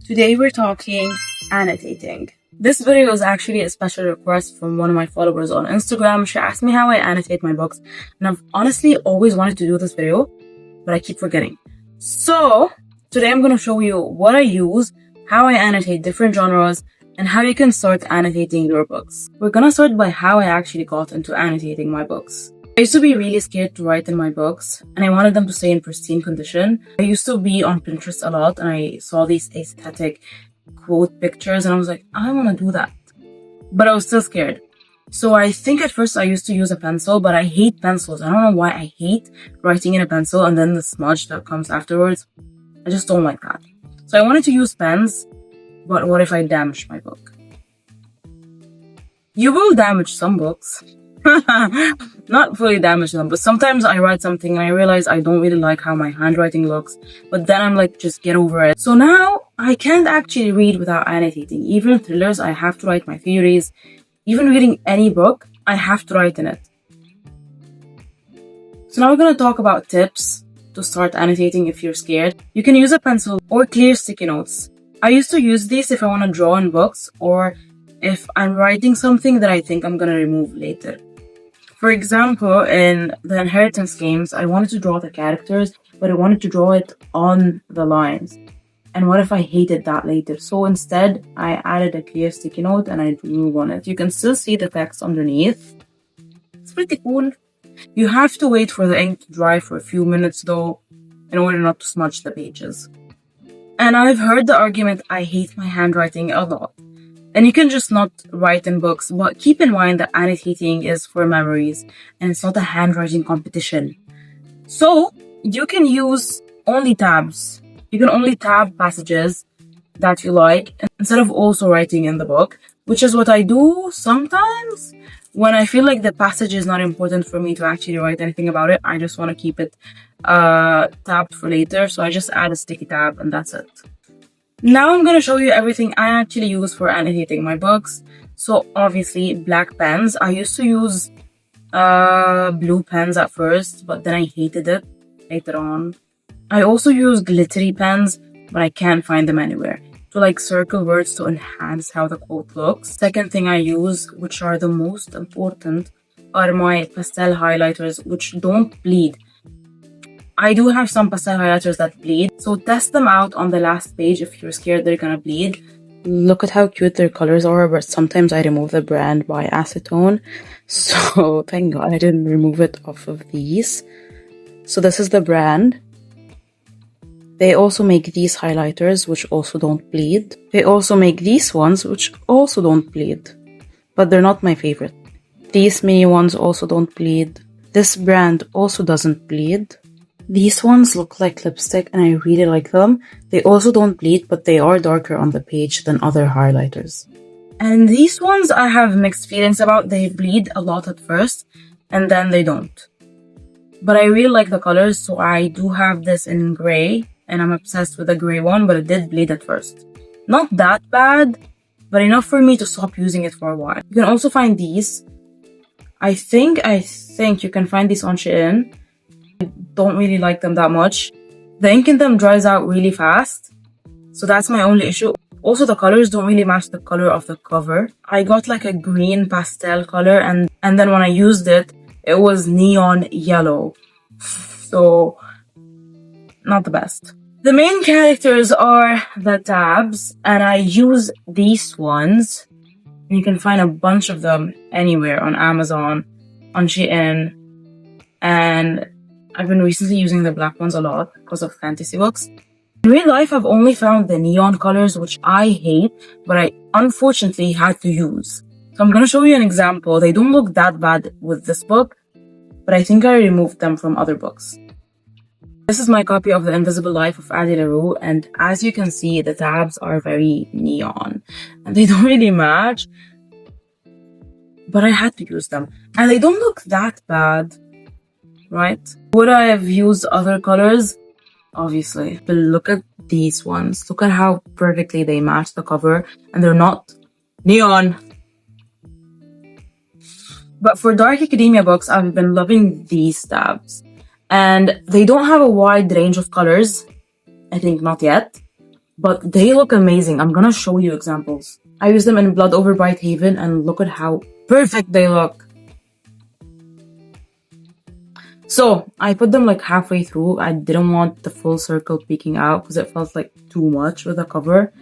Today we're talking annotating. This video is actually a special request from one of my followers on Instagram. She asked me how I annotate my books, and I've honestly always wanted to do this video, but I keep forgetting. So today I'm going to show you what I use, how I annotate different genres, and how you can start annotating your books. We're going to start by how I actually got into annotating my books. I used to be really scared to write in my books, and I wanted them to stay in pristine condition. I used to be on Pinterest a lot, and I saw these aesthetic quote pictures, and I was like, I want to do that. But I was still scared. So I think at first I used to use a pencil, but I hate pencils. I don't know why I hate writing in a pencil and then the smudge that comes afterwards. I just don't like that. So I wanted to use pens, but what if I damaged my book? You will damage some books. Not fully damage them, but sometimes I write something and I realize I don't really like how my handwriting looks, but then I'm like, just get over it. So now I can't actually read without annotating. Even thrillers, I have to write my theories. Even reading any book, I have to write in it. So now we're going to talk about tips to start annotating if you're scared. You can use a pencil or clear sticky notes. I used to use these if I want to draw in books or if I'm writing something that I think I'm going to remove later. For example, in the inheritance games, I wanted to draw the characters, but I wanted to draw it on the lines. And what if I hated that later? So instead, I added a clear sticky note and I drew on it. You can still see the text underneath. It's pretty cool. You have to wait for the ink to dry for a few minutes though, in order not to smudge the pages. And I've heard the argument, I hate my handwriting a lot. And you can just not write in books, but keep in mind that annotating is for memories and it's not a handwriting competition. So you can use only tabs. You can only tab passages that you like instead of also writing in the book, which is what I do sometimes when I feel like the passage is not important for me to actually write anything about it. I just want to keep it tabbed for later. So I just add a sticky tab and that's it. Now I'm going to show you everything I actually use for annotating my books. So obviously black pens. I used to use blue pens at first, but then I hated it later on. I also use glittery pens, but I can't find them anywhere. To like circle words to enhance how the quote looks. Second thing I use, which are the most important, are my pastel highlighters, which don't bleed. I do have some pastel highlighters that bleed, so test them out on the last page if you're scared they're gonna bleed. Look at how cute their colors are, but sometimes I remove the brand by acetone. So thank God I didn't remove it off of these. So this is the brand. They also make these highlighters, which also don't bleed. They also make these ones, which also don't bleed, but they're not my favorite. These mini ones also don't bleed. This brand also doesn't bleed. These ones look like lipstick and I really like them. They also don't bleed, but they are darker on the page than other highlighters. And these ones I have mixed feelings about. They bleed a lot at first and then they don't. But I really like the colors, so I do have this in gray and I'm obsessed with the gray one, but it did bleed at first. Not that bad, but enough for me to stop using it for a while. You can also find these. I think you can find these on Shein. Don't really like them that much. The ink in them dries out really fast, so that's my only issue. Also, the colors don't really match the color of the cover. I got like a green pastel color and then when I used it, it was neon yellow. So, not the best. The main characters are the tabs, and I use these ones. You can find a bunch of them anywhere on Amazon, on Shein, and I've been recently using the black ones a lot because of fantasy books. In real life, I've only found the neon colors, which I hate, but I unfortunately had to use. So I'm going to show you an example. They don't look that bad with this book, but I think I removed them from other books. This is my copy of The Invisible Life of Addie LaRue, and as you can see, the tabs are very neon, and they don't really match, but I had to use them. And they don't look that bad. Right? Would I have used other colors? Obviously. But look at these ones. Look at how perfectly they match the cover and they're not neon. But for dark academia books, I've been loving these tabs. And they don't have a wide range of colors. I think not yet. but they look amazing. I'm gonna show you examples. I use them in Blood Over Bright Haven, and look at how perfect they look. So I put them like halfway through. I didn't want the full circle peeking out because it felt like too much with the cover.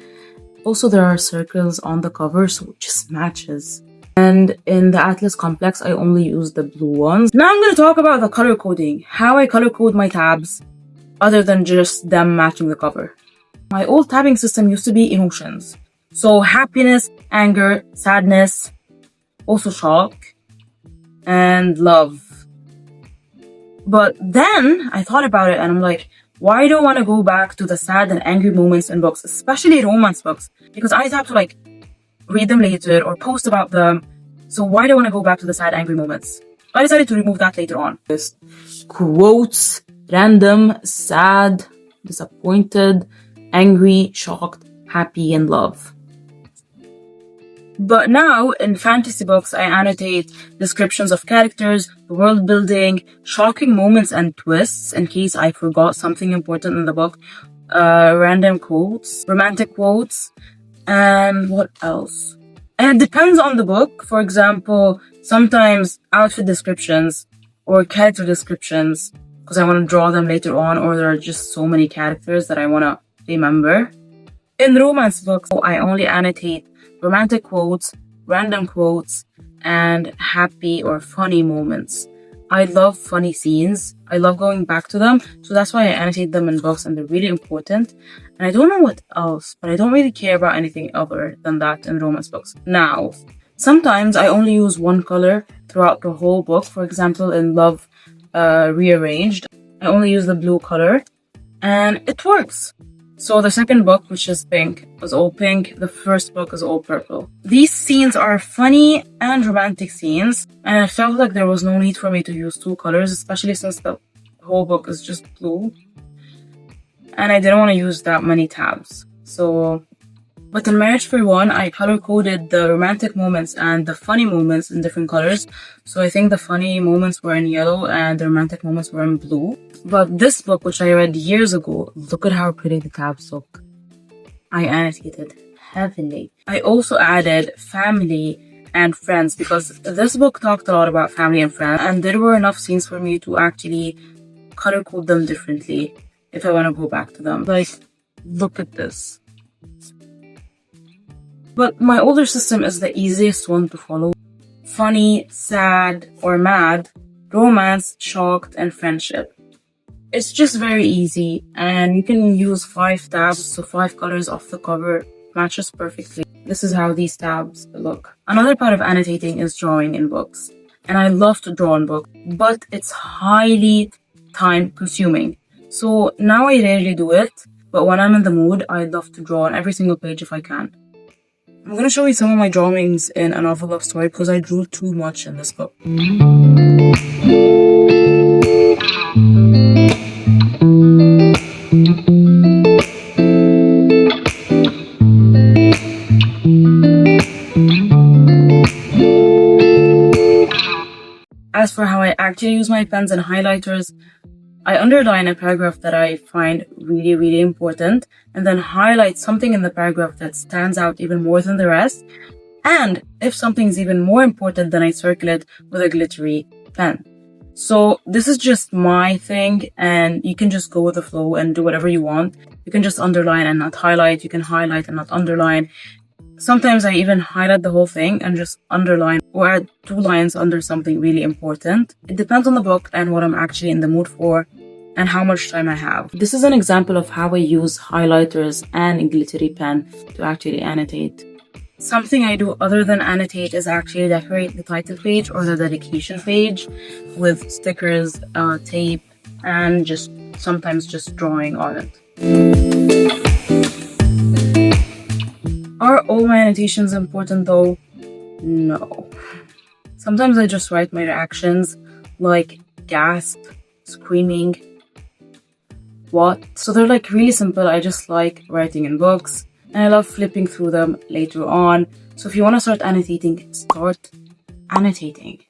Also, there are circles on the cover, so it just matches. And in the Atlas Complex, I only use the blue ones. Now I'm going to talk about the color coding. How I color code my tabs, other than just them matching the cover. My old tabbing system used to be emotions. So happiness, anger, sadness, also shock, and love. But then I thought about it and I'm like, why do I want to go back to the sad and angry moments in books, especially romance books? Because I have to like read them later or post about them. So why do I want to go back to the sad, angry moments? I decided to remove that later on. Just quotes, random, sad, disappointed, angry, shocked, happy, and love. But now, in fantasy books, I annotate descriptions of characters, world building, shocking moments and twists in case I forgot something important in the book, random quotes, romantic quotes, and what else? And it depends on the book. For example, sometimes outfit descriptions or character descriptions, because I want to draw them later on, or there are just so many characters that I want to remember. In romance books, I only annotate romantic quotes, random quotes, and happy or funny moments. I love funny scenes. I love going back to them. So that's why I annotate them in books, and they're really important. And I don't know what else, but I don't really care about anything other than that in romance books. Now, sometimes I only use one color throughout the whole book. For example, in Love Rearranged, I only use the blue color, and it works. So the second book, which is pink, was all pink. The first book is all purple. These scenes are funny and romantic scenes, and I felt like there was no need for me to use two colors, especially since the whole book is just blue. And I didn't want to use that many tabs. But in Marriage for One, I color-coded the romantic moments and the funny moments in different colors. So I think the funny moments were in yellow and the romantic moments were in blue. But this book, which I read years ago, look at how pretty the tabs look. I annotated heavily. I also added family and friends because this book talked a lot about family and friends, and there were enough scenes for me to actually color code them differently if I want to go back to them. Like, look at this. But my older system is the easiest one to follow. Funny, sad, or mad, romance, shocked, and friendship. It's just very easy, and you can use 5 tabs, so 5 colors off the cover matches perfectly. This is how these tabs look. Another part of annotating is drawing in books. And I love to draw in books, but it's highly time consuming. So now I rarely do it, but when I'm in the mood, I love to draw on every single page if I can. I'm going to show you some of my drawings in A Novel Love Story because I drew too much in this book. As for how I actually use my pens and highlighters, I underline a paragraph that I find really, really important and then highlight something in the paragraph that stands out even more than the rest. And if something's even more important, then I circle it with a glittery pen. So this is just my thing, and you can just go with the flow and do whatever you want. You can just underline and not highlight. You can highlight and not underline. Sometimes I even highlight the whole thing and just underline or add 2 lines under something really important. It depends on the book and what I'm actually in the mood for and how much time I have. This is an example of how I use highlighters and a glittery pen to actually annotate. Something I do other than annotate is actually decorate the title page or the dedication page with stickers, tape, and just sometimes just drawing on it. Are all my annotations important though? No. Sometimes I just write my reactions, like gasp, screaming, what. So they're like really simple. I just like writing in books and I love flipping through them later on. So if you want to start annotating, start annotating.